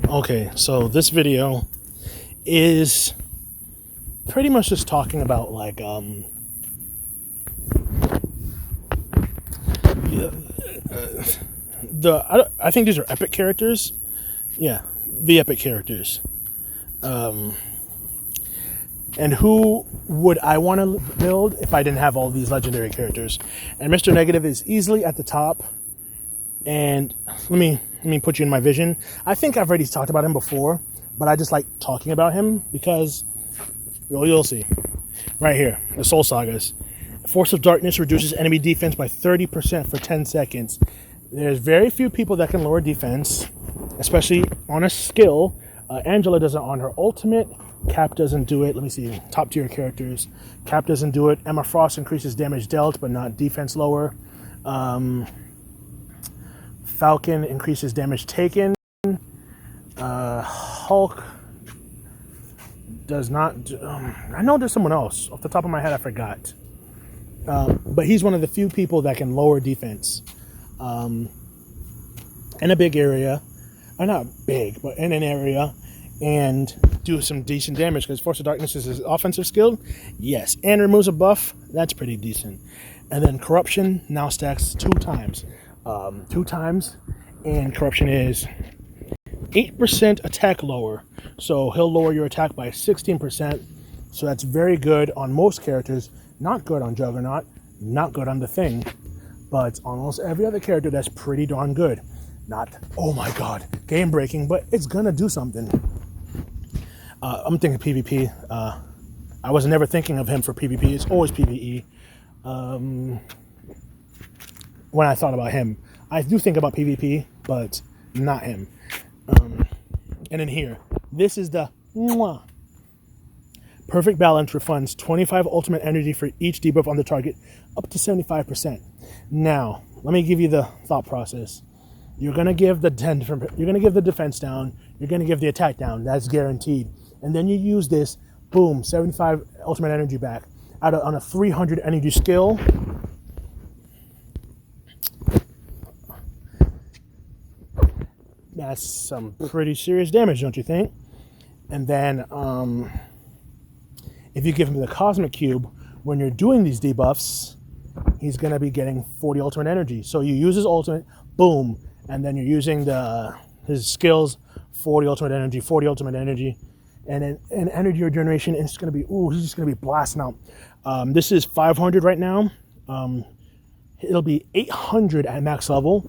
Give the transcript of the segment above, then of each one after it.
Okay, so this video is pretty much just talking about like I think these are epic characters. Yeah, the epic characters. And who would I want to build if I didn't have all these legendary characters? And Mr. Negative is easily at the top. And let me put you in my vision. I think I've already talked about him before, but I just like talking about him because you'll see. Right here, the Soul Sagas. Force of Darkness reduces enemy defense by 30% for 10 seconds. There's very few people that can lower defense, especially on a skill. Angela does it on her ultimate. Cap doesn't do it. Let me see. Top tier characters. Cap doesn't do it. Emma Frost increases damage dealt, but not defense lower. Falcon increases damage taken. Hulk does not. I know there's someone else. Off the top of my head, I forgot. But he's one of the few people that can lower defense in a big area. Not big, but in an area. And do some decent damage because Force of Darkness is his offensive skill. Yes. And removes a buff. That's pretty decent. And then Corruption now stacks 2 times. 2 times. And Corruption is 8% attack lower. So he'll lower your attack by 16%. So that's very good on most characters. Not good on Juggernaut. Not good on the Thing. But almost every other character, that's pretty darn good. Not, oh my god, game breaking, but it's gonna do something. I'm thinking PvP. I was never thinking of him for PvP. It's always PvE. When I thought about him, I do think about PvP, but not him. And in here, this is the perfect balance. Refunds 25 ultimate energy for each debuff on the target, up to 75%. Now, let me give you the thought process. You're gonna give the defense down. You're gonna give the attack down. That's guaranteed. And then you use this, boom, 75 ultimate energy back on a 300 energy skill. That's some pretty serious damage, don't you think? And then if you give him the Cosmic Cube, when you're doing these debuffs, he's gonna be getting 40 ultimate energy. So you use his ultimate, boom, and then you're using his skills, 40 ultimate energy, 40 ultimate energy, and then an energy regeneration, and it's going to be, he's just going to be blasting out. This is 500 right now. It'll be 800 at max level,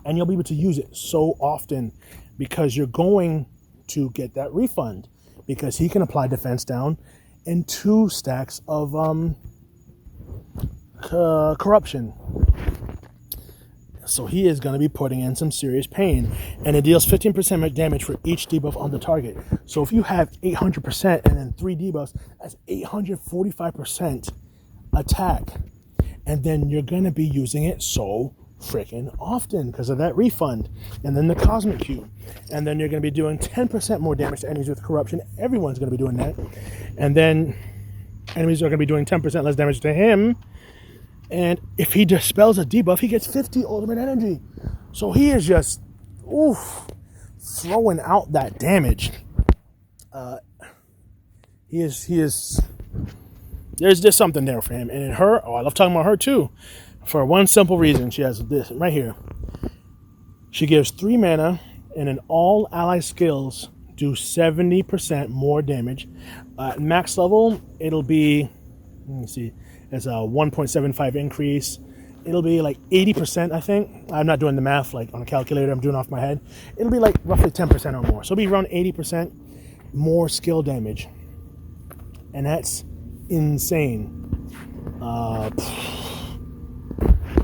and you'll be able to use it so often because you're going to get that refund because he can apply defense down and 2 stacks of corruption. So he is going to be putting in some serious pain. And it deals 15% damage for each debuff on the target. So if you have 800% and then 3 debuffs, that's 845% attack. And then you're going to be using it so freaking often because of that refund. And then the Cosmic Cube. And then you're going to be doing 10% more damage to enemies with Corruption. Everyone's going to be doing that. And then enemies are going to be doing 10% less damage to him. And if he dispels a debuff, he gets 50 ultimate energy. So he is just, throwing out that damage. He is. There's just something there for him. And in her, I love talking about her too. For one simple reason, she has this right here. She gives 3 mana, and in all ally skills do 70% more damage. At max level, it'll be, let me see. It's a 1.75 increase. It'll be like 80%, I think. I'm not doing the math like on a calculator. I'm doing it off my head. It'll be like roughly 10% or more. So it'll be around 80% more skill damage. And that's insane. And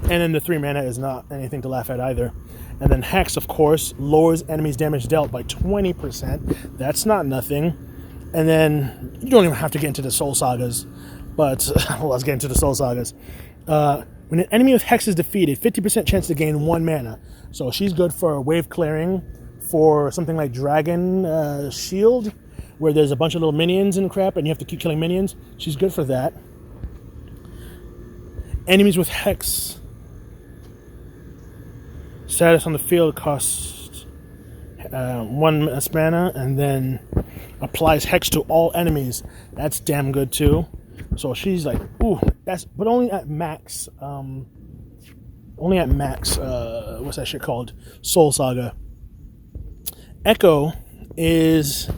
then the 3 mana is not anything to laugh at either. And then Hex, of course, lowers enemies' damage dealt by 20%. That's not nothing. And then you don't even have to get into the Soul Sagas. But let's get into the Soul Sagas. When an enemy with Hex is defeated, 50% chance to gain 1 mana. So she's good for wave clearing, for something like Dragon Shield, where there's a bunch of little minions and crap, and you have to keep killing minions. She's good for that. Enemies with Hex status on the field costs 1 mana, and then applies Hex to all enemies. That's damn good too. So she's like, ooh, but only at max. What's that shit called? Soul Saga. Echo is.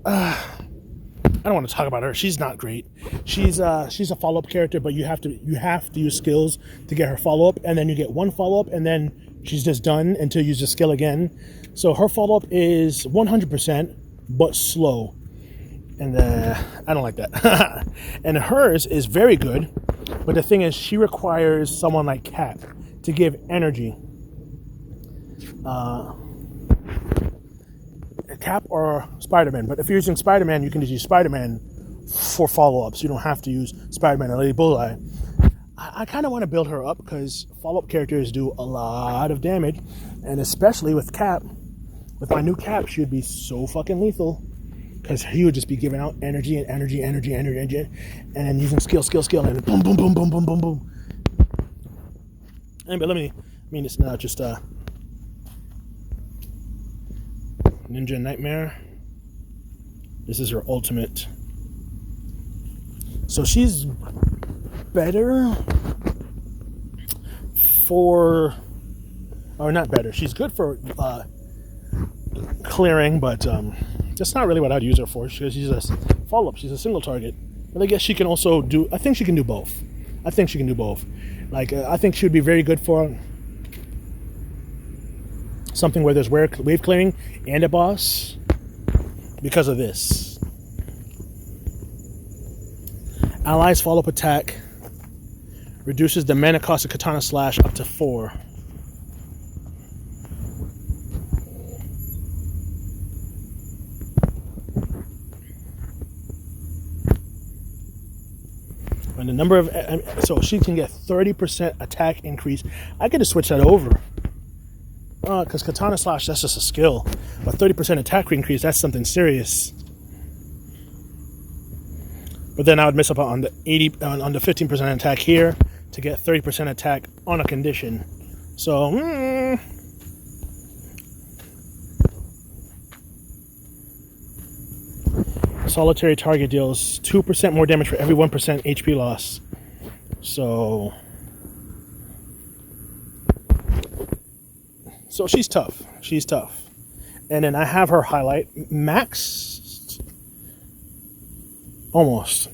I don't want to talk about her. She's not great. She's a follow-up character, but you have to use skills to get her follow-up, and then you get 1 follow-up, and then she's just done until you use the skill again. So her follow-up is 100%, but slow, and I don't like that. And hers is very good, but the thing is, she requires someone like Cap to give energy. Cap or Spider-Man, but if you're using Spider-Man, you can just use Spider-Man for follow-ups. You don't have to use Spider-Man or Lady Bullseye. I kind of want to build her up because follow-up characters do a lot of damage, and especially with Cap. With my new Cap, she would be so fucking lethal because he would just be giving out energy, and then using skill, and boom, boom, boom, boom, boom, boom, boom. Anyway, let me mean this now. Just Ninja Nightmare. This is her ultimate. So she's better for, or not better. She's good for clearing, but that's not really what I'd use her for. Because she's a follow-up. She's a single target. But I guess she can also do. I think she can do both. Like I think she would be very good for something where there's wave clearing and a boss because of this. Allies follow-up attack reduces the mana cost of Katana Slash up to 4. And the number of, so she can get 30% attack increase. I could just switch that over. Because Katana Slash, that's just a skill. But 30% attack increase, that's something serious. But then I would miss up on the 15% attack here to get 30% attack on a condition. So, solitary target deals 2% more damage for every 1% HP loss. So she's tough. And then I have her highlight maxed almost.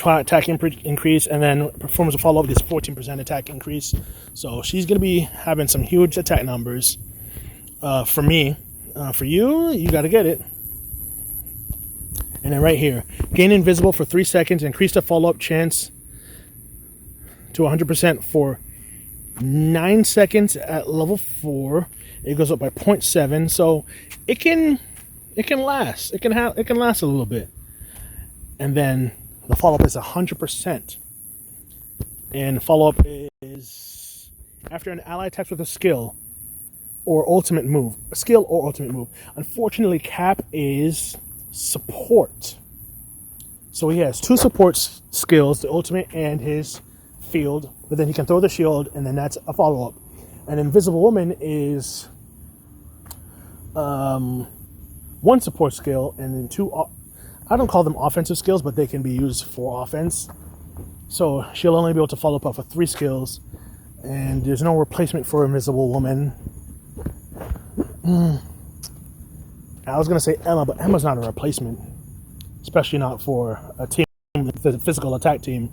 Attack increase, and then performance of follow-up gets 14% attack increase. So she's going to be having some huge attack numbers. For me, for you got to get it. And then right here, gain invisible for 3 seconds, increase the follow-up chance to 100% for 9 seconds at level 4. It goes up by 0.7, so it can last. It can last a little bit. And then the follow-up is 100%. And follow-up is after an ally attacks with a skill or ultimate move. Unfortunately, Cap is support. So he has 2 support skills, the ultimate and his field, but then he can throw the shield, and then that's a follow-up. And Invisible Woman is 1 support skill, and then 2, I don't call them offensive skills, but they can be used for offense. So she'll only be able to follow up with 3 skills, and there's no replacement for Invisible Woman. I was going to say Emma, but Emma's not a replacement, especially not for a team, the physical attack team.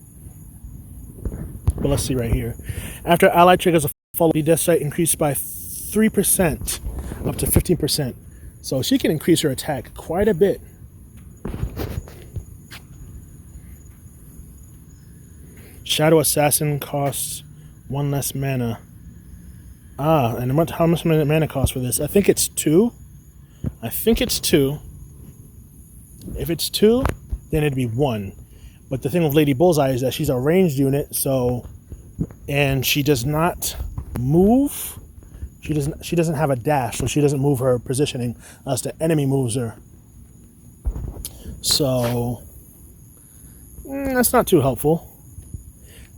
But let's see right here. After ally triggers a follow-up, the death sight increased by 3% up to 15%. So she can increase her attack quite a bit. Shadow Assassin costs 1 less mana. And how much mana cost for this? I think it's 2. If it's 2, then it'd be 1. But the thing with Lady Bullseye is that she's a ranged unit, and she does not move. She doesn't have a dash, so she doesn't move her positioning unless the enemy moves her. So that's not too helpful.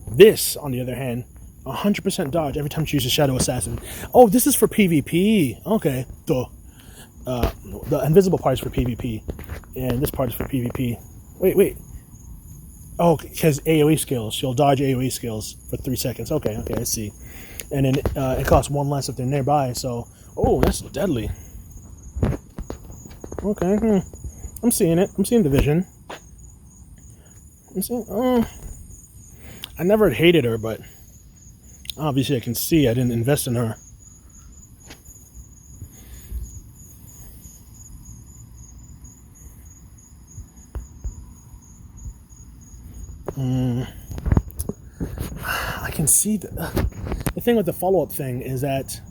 This, on the other hand, 100% dodge every time she uses Shadow Assassin. Oh, this is for PvP. Okay, the invisible part is for PvP, and this part is for PvP. Wait. Oh, because AoE skills. She'll dodge AoE skills for 3 seconds. Okay, I see. And then it costs 1 less if they're nearby. So, oh, that's deadly. Okay, I'm seeing it. I'm seeing the vision. I never hated her, but obviously I can see I didn't invest in her. I can see the thing with the follow-up thing is that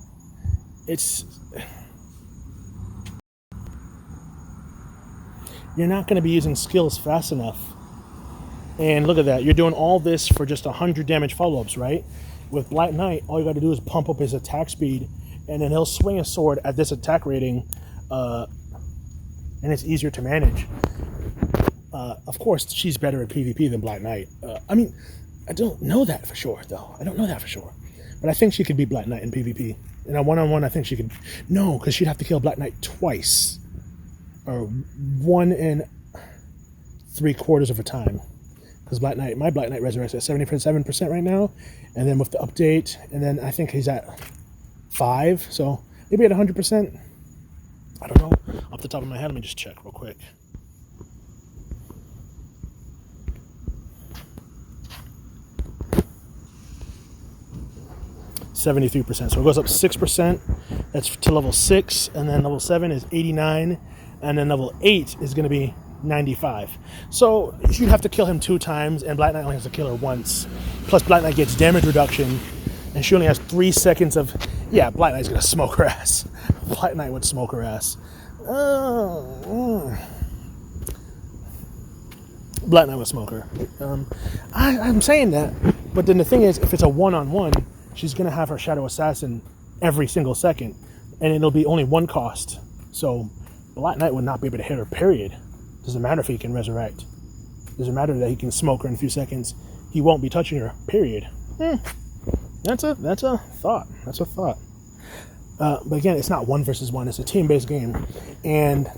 you're not going to be using skills fast enough. And look at that, you're doing all this for just 100 damage follow-ups, right? With Black Knight, all you got to do is pump up his attack speed, and then he'll swing a sword at this attack rating, and it's easier to manage. Of course, she's better at PvP than Black Knight. I don't know that for sure, though. But I think she could beat Black Knight in PvP. In a one-on-one, I think she could. No, because she'd have to kill Black Knight twice. Or 1 3/4 of a time. Because my Black Knight resurrects at 77% right now. And then with the update, and then I think he's at 5. So maybe at 100%. I don't know. Off the top of my head, let me just check real quick. %, so it goes up 6%. That's to level 6, and then level 7 is 89, and then level 8 is going to be 95. So you'd have to kill him 2 times, and Black Knight only has to kill her once. Plus, Black Knight gets damage reduction, and she only has 3 seconds of. Yeah, Black Knight's going to smoke her ass. Black Knight would smoke her ass. Black Knight would smoke her. I'm saying that, but then the thing is, if it's a one-on-one, she's going to have her Shadow Assassin every single second, and it'll be only 1 cost. So Black Knight would not be able to hit her, period. Doesn't matter if he can resurrect. Doesn't matter that he can smoke her in a few seconds. He won't be touching her, period. That's a thought. But again, it's not 1 versus 1. It's a team-based game. And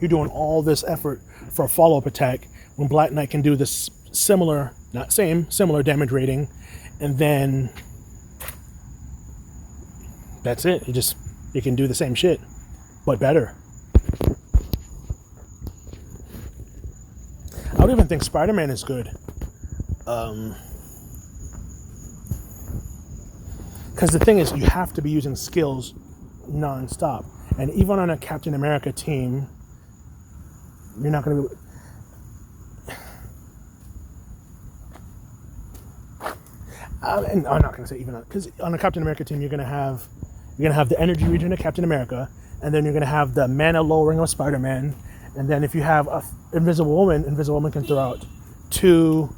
you're doing all this effort for a follow-up attack when Black Knight can do this similar, not same, similar damage rating. And then that's it. You can do the same shit, but better. I don't even think Spider-Man is good. Because the thing is, you have to be using skills non-stop. And even on a Captain America team, you're not going to be... and I'm not going to say even because on a Captain America team, you're going to have the energy region of Captain America, and then you're going to have the mana lowering of Spider-Man, and then if you have a Invisible Woman can throw out 2.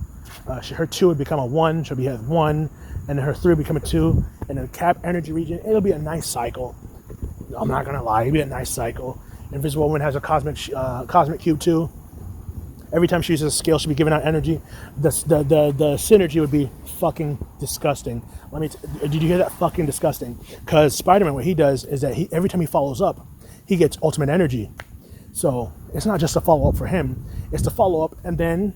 Her 2 would become a 1. She'll be at 1, and then her 3 would become a 2, and then Cap energy region. It'll be a nice cycle. I'm not going to lie, it'll be a nice cycle. Invisible Woman has a cosmic cube too. Every time she uses a skill, she'll be giving out energy. The synergy would be fucking disgusting. Did you hear that? Fucking disgusting. Because Spider-Man, what he does is that every time he follows up, he gets ultimate energy. So it's not just a follow-up for him. It's the follow-up and then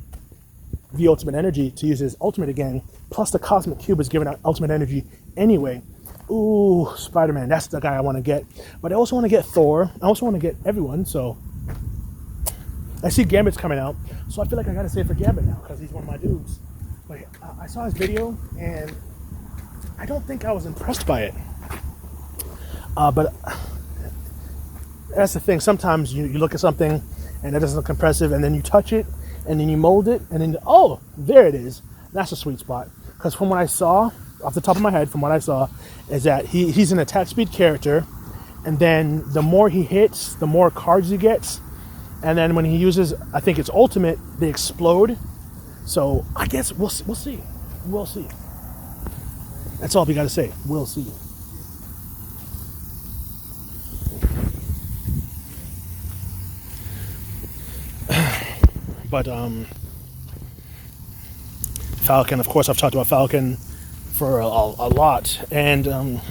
the ultimate energy to use his ultimate again. Plus the cosmic cube is giving out ultimate energy anyway. Ooh, Spider-Man, that's the guy I want to get. But I also want to get Thor. I also want to get everyone, so... I see Gambit's coming out, so I feel like I gotta say it for Gambit now because he's one of my dudes. But I saw his video and I don't think I was impressed by it. But that's the thing. Sometimes you look at something and it doesn't look impressive, and then you touch it, and then you mold it, and then there it is. That's a sweet spot. Because from what I saw, off the top of my head, is that he's an attack speed character, and then the more he hits, the more cards he gets. And then when he uses, I think it's ultimate, they explode. So I guess we'll see. We'll see. That's all we got to say. We'll see. But Falcon, of course, I've talked about Falcon for a lot, and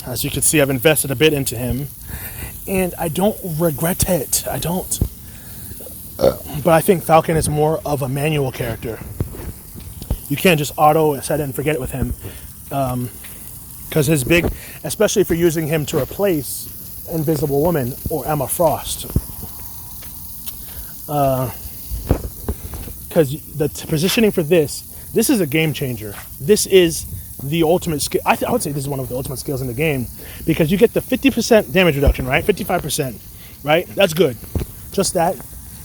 as you can see, I've invested a bit into him, and I don't regret it. I don't. But I think Falcon is more of a manual character. You can't just auto set it and forget it with him, because his big, especially if you're using him to replace Invisible Woman or Emma Frost, because the positioning for this is a game changer. This is the ultimate skill. I would say this is one of the ultimate skills in the game, because you get the 50% damage reduction, right? 55%, right? That's good. Just that.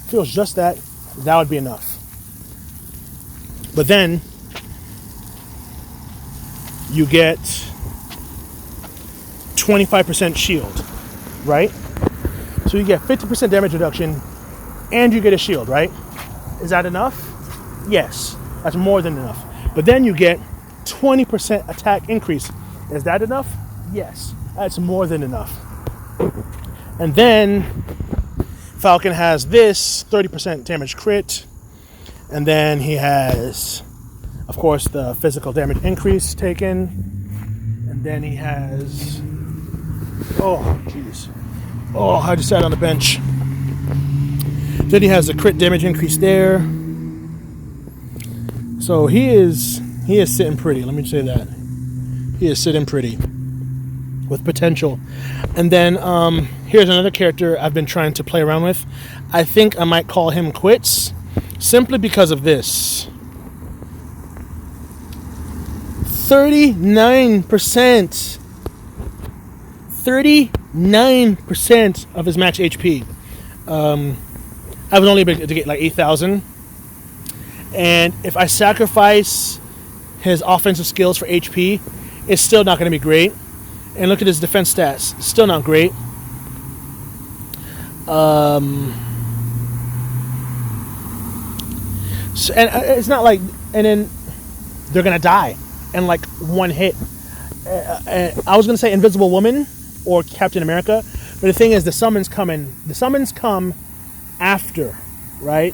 Feels just that. That would be enough. But then you get 25% shield, right? So you get 50% damage reduction and you get a shield, right? Is that enough? Yes, that's more than enough. But then you get 20% attack increase. Is that enough? Yes, that's more than enough. And then Falcon has this 30% damage crit, and then he has, of course, the physical damage increase taken, and then he has, oh jeez, oh, I just sat on the bench. Then he has the crit damage increase there. So he is sitting pretty. Let me say that he is sitting pretty with potential. And then here's another character I've been trying to play around with. I think I might call him quits, simply because of this. 39%. 39% of his max HP. I was only able to get like 8,000. And if I sacrifice his offensive skills for HP, it's still not going to be great. And look at his defense stats. Still not great. So, and it's not like, and then they're going to die in like one hit. I was going to say Invisible Woman or Captain America, but the thing is, the summons come after, right?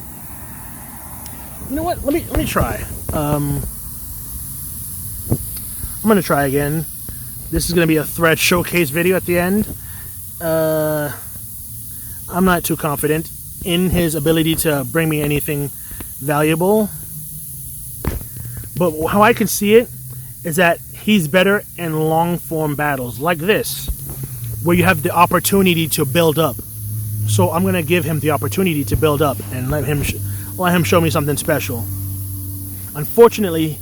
You know what? Let me try. I'm going to try again. This is going to be a thread showcase video at the end. I'm not too confident in his ability to bring me anything valuable. But how I can see it is that he's better in long-form battles like this, where you have the opportunity to build up. So I'm going to give him the opportunity to build up and let him show me something special. Unfortunately,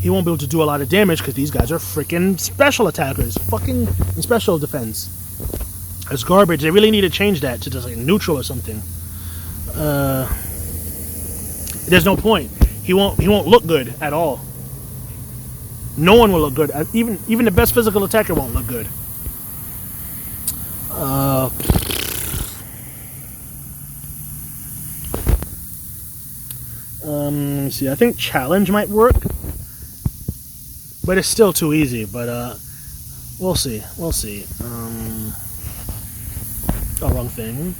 he won't be able to do a lot of damage because these guys are freaking special attackers. Fucking special defense. It's garbage. They really need to change that to just like neutral or something. There's no point. He won't look good at all. No one will look good. Even the best physical attacker won't look good. Let me see. I think challenge might work. But it's still too easy. But we'll see. We'll see. Oh, wrong thing.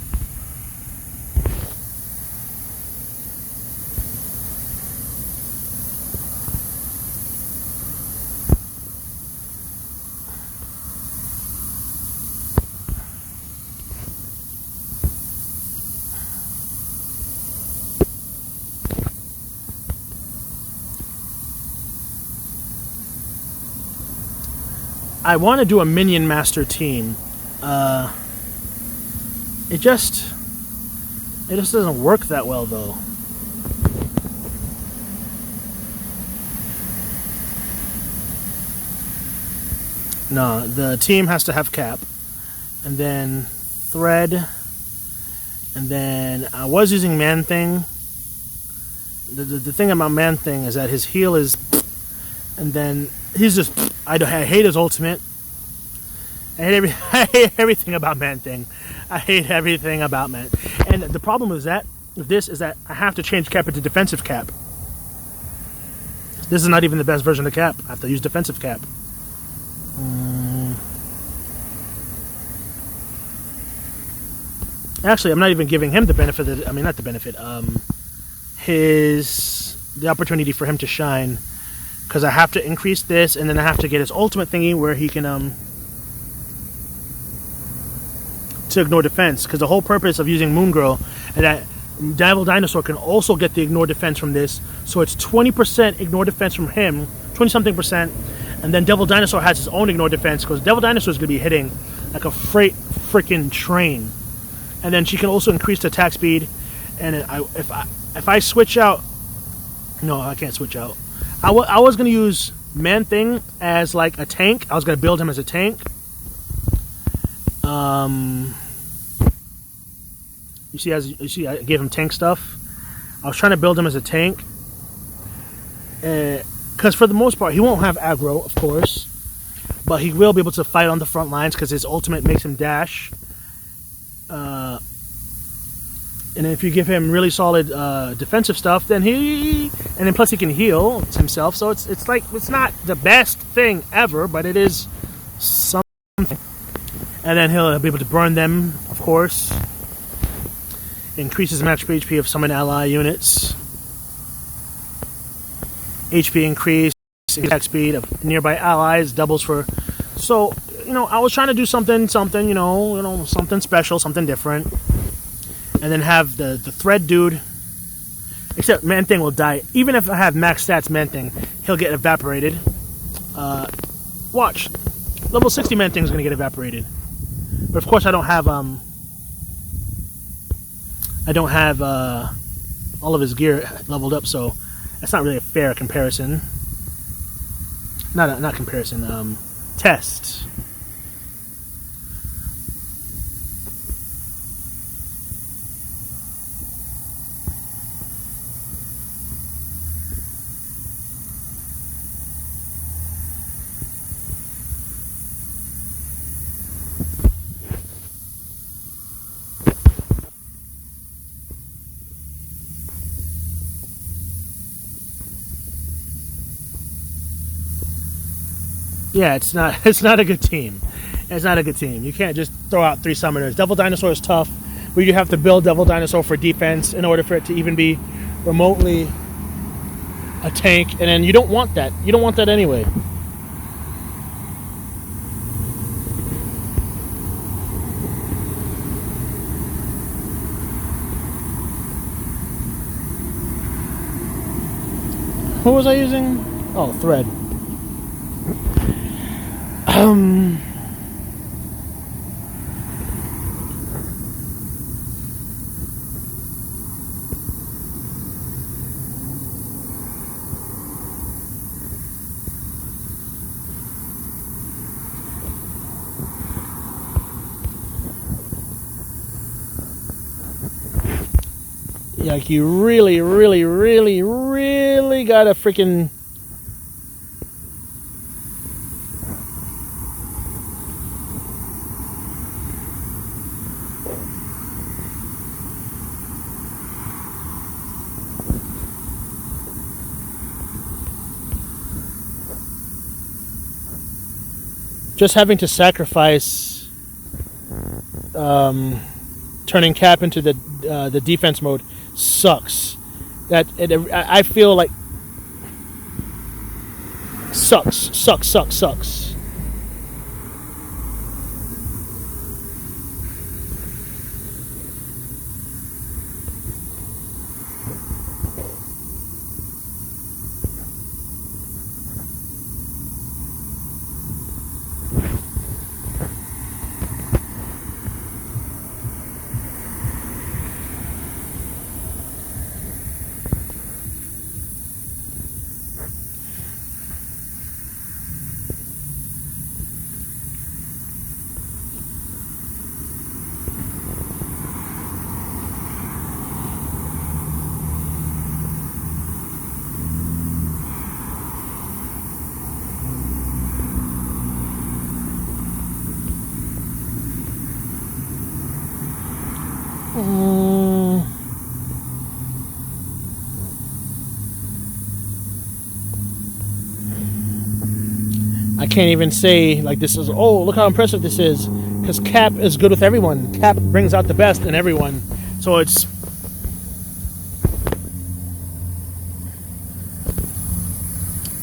I want to do a Minion Master team. It just doesn't work that well, though. No, the team has to have Cap, and then Thread, and then I was using Man-Thing. The thing about Man-Thing is that his heal is, and then he's just, I hate his ultimate. I hate everything about Man-Thing. I hate everything about Man. And the problem with this is that I have to change Cap into defensive Cap. This is not even the best version of Cap. I have to use defensive Cap. Actually, I'm not even giving him the benefit of, I mean, not the benefit, the opportunity for him to shine, because I have to increase this, and then I have to get his ultimate thingy where he can to ignore defense. Because the whole purpose of using Moon Girl and that Devil Dinosaur can also get the ignore defense from this, so it's 20% ignore defense from him, 20-something%, and then Devil Dinosaur has his own ignore defense because Devil Dinosaur is going to be hitting like a freight freaking train. And then she can also increase the attack speed. And if I switch out, no, I can't switch out. I was going to use Man Thing as like a tank. I was going to build him as a tank. You see, I gave him tank stuff. I was trying to build him as a tank, because for the most part, he won't have aggro, of course, but he will be able to fight on the front lines because his ultimate makes him dash. And if you give him really solid defensive stuff, then then plus he can heal himself. So it's like, it's not the best thing ever, but it is something. And then he'll be able to burn them, of course. Increases match HP of summon ally units. HP increase, attack speed of nearby allies, doubles for. So, I was trying to do something, something special, something different. And then have the thread dude. Except Man Thing will die. Even if I have max stats Man Thing, he'll get evaporated. Watch. Level 60 Man Thing is going to get evaporated. But of course I don't have all of his gear leveled up, so that's not really a fair comparison. Not comparison, test. Yeah, it's not a good team. It's not a good team. You can't just throw out 3 summoners. Devil Dinosaur is tough, but you have to build Devil Dinosaur for defense in order for it to even be remotely a tank, and then you don't want that. You don't want that anyway. Who was I using? Oh, Thread. Like, you really, really, really, really gotta freaking... Just having to sacrifice turning Cap into the defense mode sucks. I feel like sucks. I can't even say like this is, oh, look how impressive this is, because Cap is good with everyone. Cap brings out the best in everyone. So it's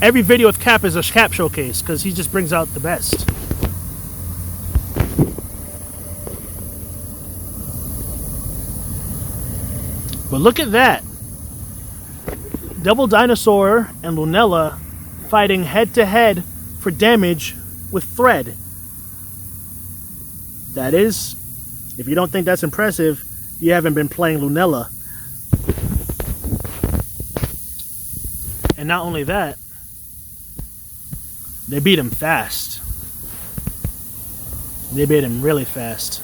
Every video with Cap is a Cap showcase because he just brings out the best. But look at that. Double Dinosaur and Lunella fighting head to head for damage with Thread. That is, if you don't think that's impressive, you haven't been playing Lunella. And not only that, they beat him fast. They beat him really fast.